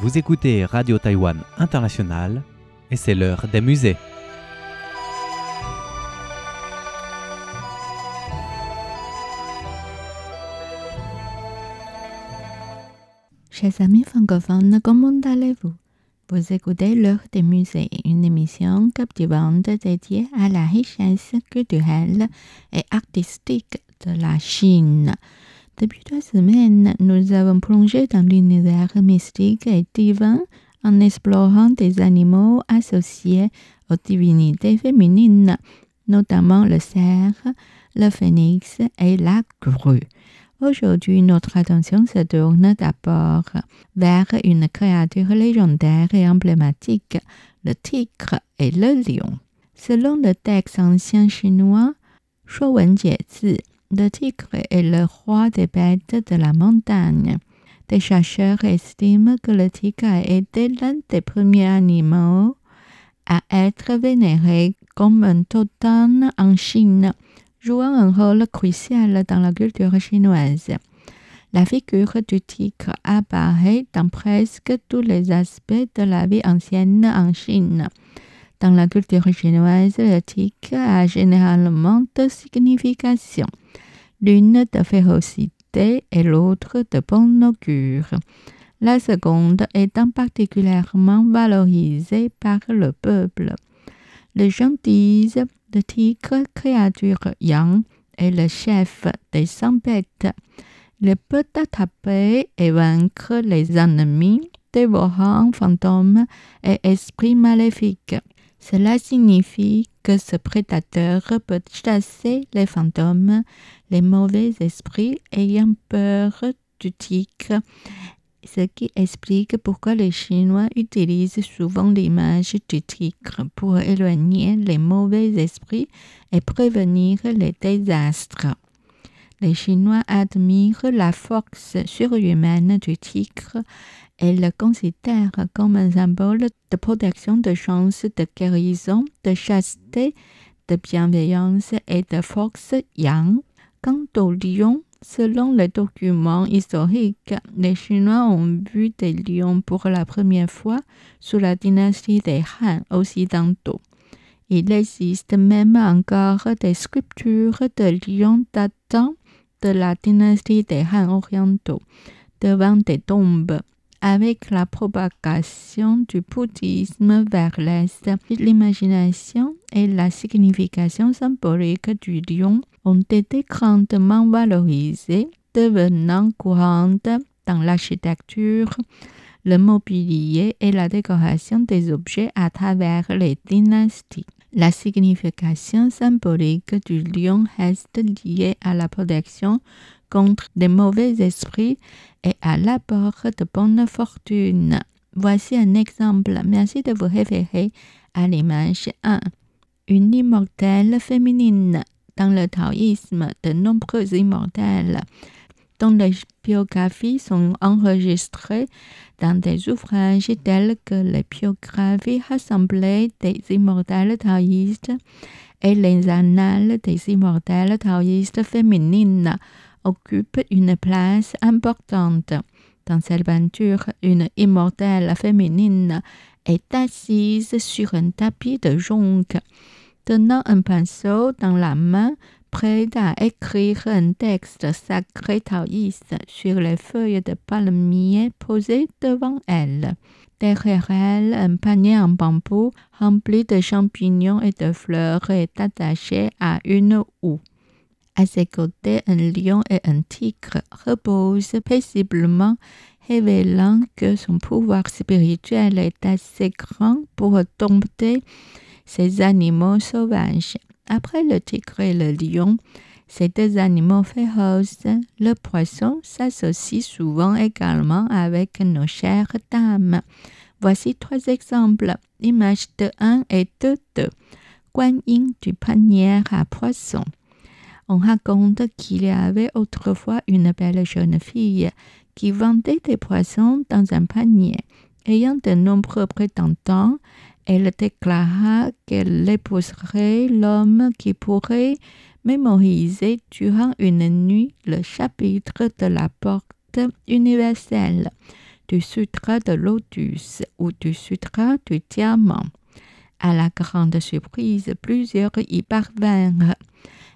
Vous écoutez Radio Taïwan International et c'est l'heure des musées. Chers amis francophones, comment allez-vous? Vous écoutez l'heure des musées, une émission captivante dédiée à la richesse culturelle et artistique de la Chine. Depuis 2 semaines, nous avons plongé dans l'univers mystique et divin en explorant des animaux associés aux divinités féminines, notamment le cerf, le phénix et la grue. Aujourd'hui, notre attention se tourne d'abord vers une créature légendaire et emblématique, le tigre et le lion. Selon le texte ancien chinois, Shuo Wen Jie Zi, le tigre est le roi des bêtes de la montagne. Des chercheurs estiment que le tigre a été l'un des premiers animaux à être vénéré comme un totem en Chine, jouant un rôle crucial dans la culture chinoise. La figure du tigre apparaît dans presque tous les aspects de la vie ancienne en Chine. Dans la culture chinoise, le tigre a généralement 2 significations, l'une de férocité et l'autre de bon augure. La seconde étant particulièrement valorisée par le peuple. Les gens disent le tigre, créature yang, est le chef des 100 bêtes. Il peut attaquer et vaincre les ennemis, dévorant fantômes et esprits maléfiques. Cela signifie que ce prédateur peut chasser les fantômes, les mauvais esprits ayant peur du tigre, ce qui explique pourquoi les Chinois utilisent souvent l'image du tigre pour éloigner les mauvais esprits et prévenir les désastres. Les Chinois admirent la force surhumaine du tigre et le considèrent comme un symbole de protection, de chance, de guérison, de chasteté, de bienveillance et de force yang. Quant au lion, selon les documents historiques, les Chinois ont vu des lions pour la première fois sous la dynastie des Han occidentaux. Il existe même encore des sculptures de lions datant de la dynastie des Han orientaux devant des tombes. Avec la propagation du bouddhisme vers l'Est, l'imagination et la signification symbolique du lion ont été grandement valorisées, devenant courantes dans l'architecture, le mobilier et la décoration des objets à travers les dynasties. La signification symbolique du lion reste liée à la protection contre les mauvais esprits et à l'apport de bonne fortune. Voici un exemple. Merci de vous référer à l'image 1. Une immortelle féminine. Dans le taoïsme, de nombreux immortels dont les biographies sont enregistrées dans des ouvrages tels que les biographies rassemblées des immortels taoïstes et les annales des immortels taoïstes féminines occupent une place importante. Dans cette peinture, une immortelle féminine est assise sur un tapis de jonc, tenant un pinceau dans la main, prête à écrire un texte sacré taoïste sur les feuilles de palmier posées devant elle. Derrière elle, un panier en bambou rempli de champignons et de fleurs est attaché à une houe. À ses côtés, un lion et un tigre reposent paisiblement, révélant que son pouvoir spirituel est assez grand pour dompter ces animaux sauvages. Après le tigre et le lion, ces 2 animaux féroces, le poisson s'associe souvent également avec nos chères dames. Voici 3 exemples. Image de 1 et de 2. Guan Yin du panier à poissons. On raconte qu'il y avait autrefois une belle jeune fille qui vendait des poissons dans un panier. Ayant de nombreux prétendants, elle déclara qu'elle épouserait l'homme qui pourrait mémoriser durant une nuit le chapitre de la porte universelle. du sutra de lotus ou du sutra du diamant. À la grande surprise, plusieurs y parvinrent.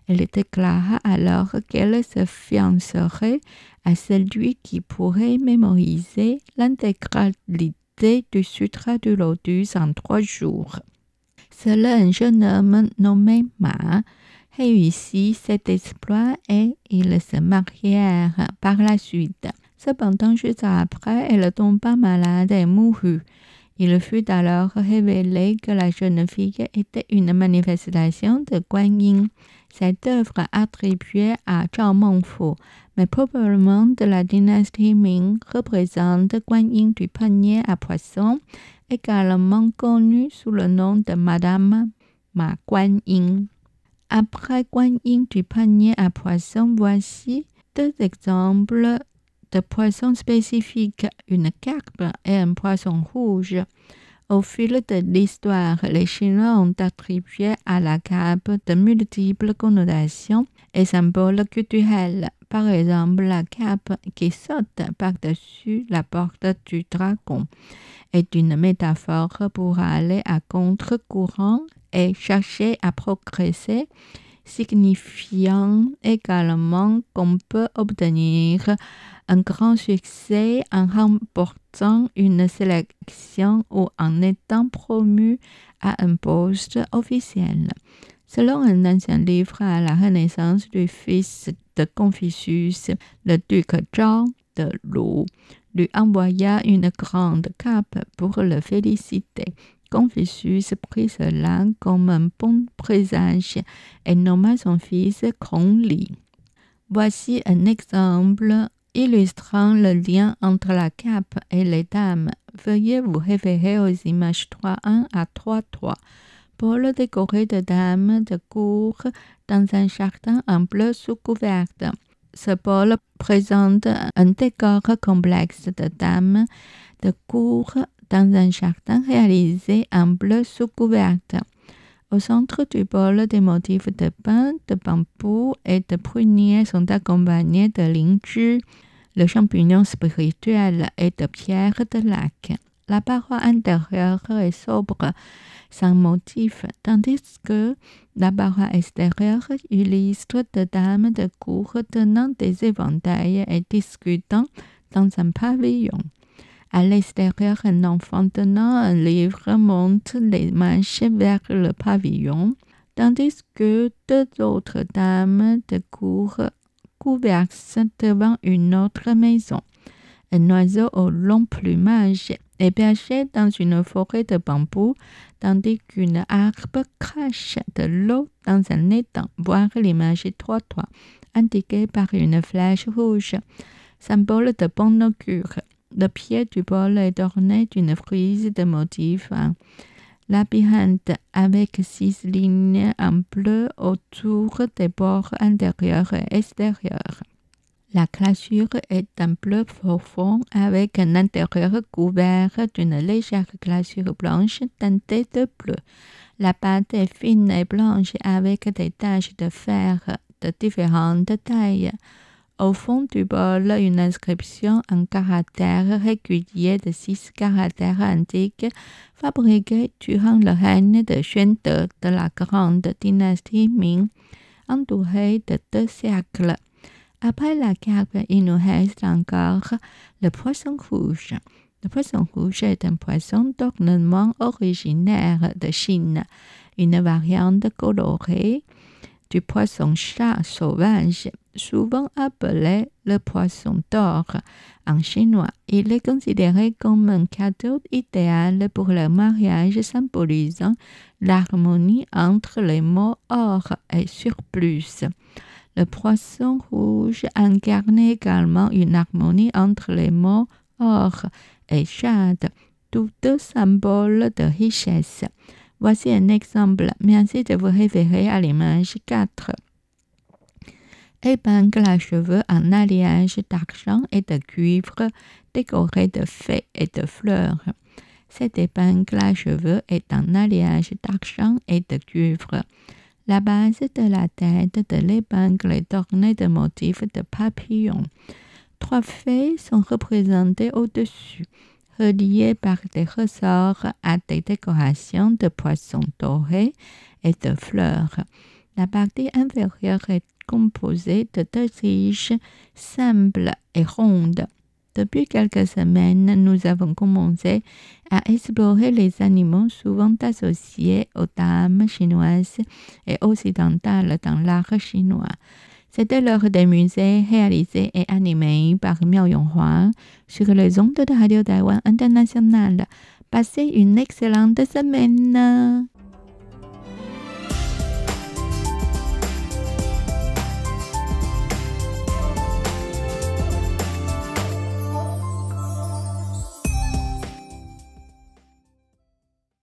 Elle déclara alors qu'elle se fiancerait à celui qui pourrait mémoriser l'intégralité du sutra du lotus en 3 jours. Seul un jeune homme nommé Ma réussit cet exploit et ils se marièrent par la suite. Cependant, juste après, elle tomba malade et mourut. Il fut alors révélé que la jeune fille était une manifestation de Guan Yin. Cette œuvre attribuée à Zhao Mengfu, mais probablement de la dynastie Ming, représente Guan Yin du panier à poissons, également connue sous le nom de Madame Ma Guan Yin. Après Guan Yin du panier à poissons, voici 2 exemples de poissons spécifiques, une carpe et un poisson rouge. Au fil de l'histoire, les Chinois ont attribué à la carpe de multiples connotations et symboles culturels. Par exemple, la carpe qui saute par-dessus la porte du dragon est une métaphore pour aller à contre-courant et chercher à progresser, signifiant également qu'on peut obtenir un grand succès en remportant une sélection ou en étant promu à un poste officiel. Selon un ancien livre à la Renaissance du fils de Confucius, le duc Zhao de Lu lui envoya une grande cape pour le féliciter. Confucius prit cela comme un bon présage et nomma son fils Kong Li. Voici un exemple illustrant le lien entre la cape et les dames. Veuillez vous référer aux images 3.1 à 3.3. Bol décoré de dames de cour dans un jardin en bleu sous couverte. Ce bol présente un décor complexe de dames de cour dans un jardin réalisé en bleu sous couverte. Au centre du bol, des motifs de pin, de bambou et de prunier sont accompagnés de lingzhi, le champignon spirituel, et de pierres de lac. La paroi intérieure est sobre, sans motif, tandis que la paroi extérieure illustre des dames de cour tenant des éventails et discutant dans un pavillon. À l'extérieur, un enfant tenant un livre monte les marches vers le pavillon, tandis que 2 autres dames de cour conversent devant une autre maison. Un oiseau au long plumage est perché dans une forêt de bambou, tandis qu'une harpe crache de l'eau dans un étang. Voir l'image 3.3, indiquée par une flèche rouge, symbole de bon augure. Le pied du bol est orné d'une frise de motifs en labyrinthe avec 6 lignes en bleu autour des bords intérieurs et extérieurs. La glaçure est un bleu profond avec un intérieur couvert d'une légère glaçure blanche teintée de bleu. La pâte est fine et blanche avec des taches de fer de différentes tailles. Au fond du bol, une inscription en caractères réguliers de 6 caractères antiques fabriqués durant le règne de Xuande de la grande dynastie Ming, entourée de 2 siècles. Après la carpe, il nous reste encore le poisson rouge. Le poisson rouge est un poisson d'ornement originaire de Chine, une variante colorée du poisson-chat sauvage, souvent appelé le poisson d'or en chinois. Il est considéré comme un cadeau idéal pour le mariage, symbolisant l'harmonie entre les mots or et surplus. Le poisson rouge incarne également une harmonie entre les mots or et jade, tous 2 symboles de richesse. Voici un exemple. Merci de vous référer à l'image 4. Épingle à cheveux en alliage d'argent et de cuivre décorée de fées et de fleurs. Cette épingle à cheveux est en alliage d'argent et de cuivre. La base de la tête de l'épingle est ornée de motifs de papillons. 3 fées sont représentées au-dessus, reliées par des ressorts à des décorations de poissons dorés et de fleurs. La partie inférieure est composée de 2 tiges simples et rondes. Depuis quelques semaines, nous avons commencé à explorer les animaux souvent associés aux dames chinoises et occidentales dans l'art chinois. C'était l'heure des musées réalisés et animés par Miao Yonghua sur les ondes de Radio Taïwan International. Passez une excellente semaine!